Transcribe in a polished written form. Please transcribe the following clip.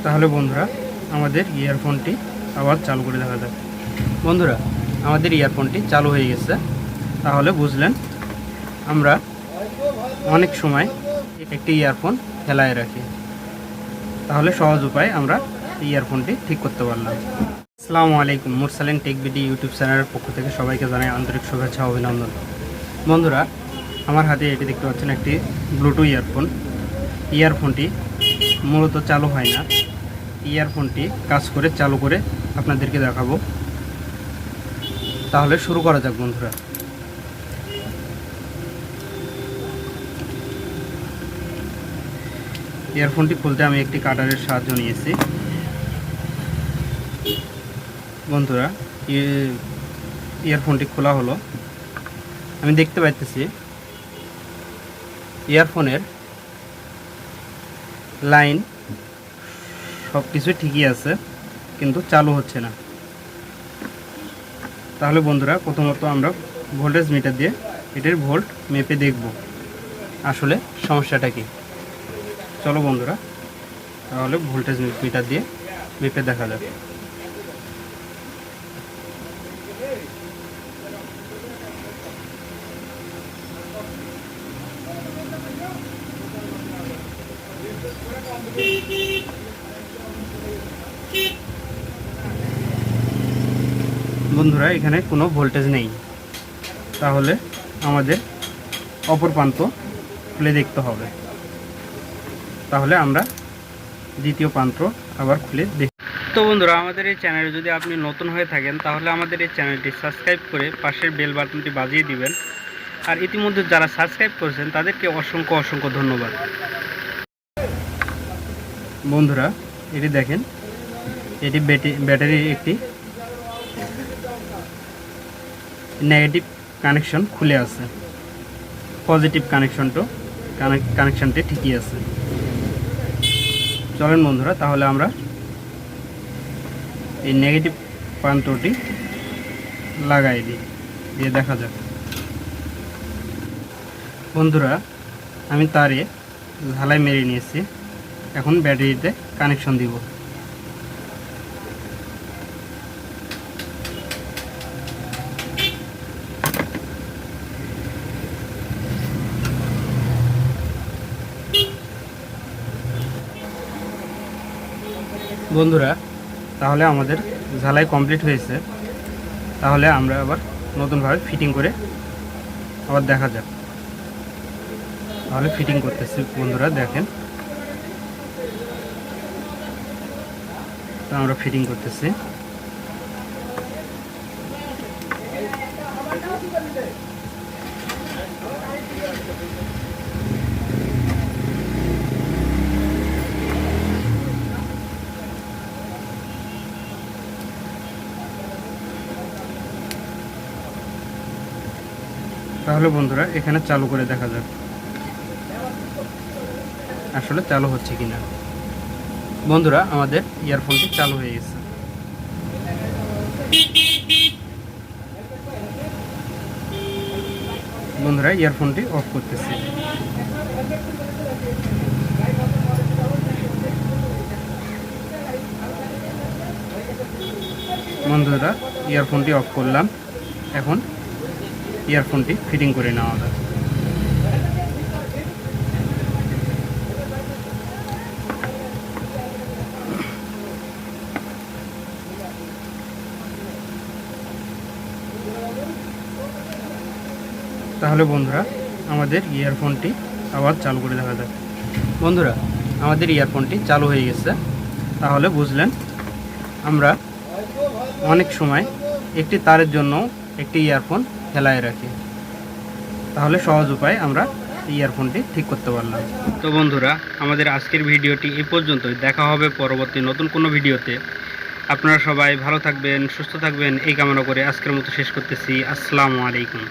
তাহলে বন্ধুরা আমাদের ইয়ারফোনটি আবার চালু করে দেখা যাক। বন্ধুরা আমাদের ইয়ারফোনটি চালু হয়ে গেছে। তাহলে বুঝলেন আমরা অনেক সময় একটি ইয়ারফোন ফেলায় রাখি, তাহলে সহজ উপায় আমরা ইয়ারফোনটি ঠিক করতে পারলাম। আসসালামু আলাইকুম, মুরসালিন টেক বিডি ইউটিউব চ্যানেলের পক্ষ থেকে সবাইকে জানাই আন্তরিক শুভেচ্ছা ও অভিনন্দন। বন্ধুরা আমার হাতে এটি দেখতে পাচ্ছেন একটি ব্লুটুথ ইয়ারফোন। ইয়ারফোনটি মূলত চালু হয় না, ইয়ারফোনটি কাজ করে চালু করে আপনাদেরকে দেখাবো। তাহলে শুরু করা যাক বন্ধুরা। ইয়ারফোনটি খুলতে আমি একটি কাটারের সাহায্য নিয়েছি। বন্ধুরা ইয়ারফোনটি খোলা হলো। আমি দেখতে পাইতেছি ইয়ারফোনের লাইন সব কিছু ঠিকই আছে, কিন্তু চালু হচ্ছে না। তাহলে বন্ধুরা প্রথমত আমরা ভোল্টেজ মিটার দিয়ে এটির ভোল্ট মেপে দেখব আসলে সমস্যাটা কি। চলো বন্ধুরা তাহলে ভোল্টেজ মিটার দিয়ে মেপে দেখা যাবে। বন্ধুরা এখানে কোনো ভোল্টেজ নেই, তাহলে আমাদের অপর প্রান্ত খুলে দেখতে হবে। তাহলে আমরা দ্বিতীয় প্রান্ত আবার খুলে দেখি। তো বন্ধুরা আমাদের এই চ্যানেলে যদি আপনি নতুন হয়ে থাকেন তাহলে আমাদের এই চ্যানেলটি সাবস্ক্রাইব করে পাশের বেল বাটনটি বাজিয়ে দিবেন। আর ইতিমধ্যে যারা সাবস্ক্রাইব করেছেন তাদেরকে অসংখ্য অসংখ্য ধন্যবাদ। বন্ধুরা এটি দেখেন, এটি ব্যাটারির একটি নেগেটিভ কানেকশন খুলে আছে, পজিটিভ কানেকশনটি ঠিকই আছে। চলেন বন্ধুরা তাহলে আমরা এই নেগেটিভ প্রান্তটি লাগাই দিয়ে দেখা যাক। বন্ধুরা আমি তারে ঝালাই মেরে নিয়েছি, এখন ব্যাটারিতে কানেকশন দিব। বন্ধুরা তাহলে আমাদের ঝালাই কমপ্লিট হয়েছে। তাহলে আমরা আবার নতুনভাবে ফিটিং করে আবার দেখা যাক। তাহলে ফিটিং করতেছি বন্ধুরা, দেখেন তো আমরা ফিটিং করতেছি। তাহলে বন্ধুরা এখানে চালু করে দেখা যাক আসলে চালু হচ্ছে কিনা। বন্ধুরা আমাদের ইয়ারফোনটি চালু হয়ে গেছে। বন্ধুরা ইয়ারফোনটি অফ করতেছি। বন্ধুরা ইয়ারফোনটি অফ করলাম, এখন ইয়ারফোনটি ফিটিং করে নেওয়া যায়। তাহলে বন্ধুরা আমাদের ইয়ারফোনটি আবার চালু করে দেখা যাক। বন্ধুরা আমাদের ইয়ারফোনটি চালু হয়ে গেছে। তাহলে বুঝলেন আমরা অনেক সময় একটি তারের জন্য একটি ইয়ারফোন ফেলায় রাখি, তাহলে সহজ উপায় আমরা ইয়ারফোনটি ঠিক করতে পারলাম। তো বন্ধুরা আমাদের আজকের ভিডিওটি এই পর্যন্তই। দেখা হবে পরবর্তী নতুন কোনো ভিডিওতে। আপনারা সবাই ভালো থাকবেন, সুস্থ থাকবেন এই কামনা করে আজকের মতো শেষ করতেছি। আসসালামু আলাইকুম।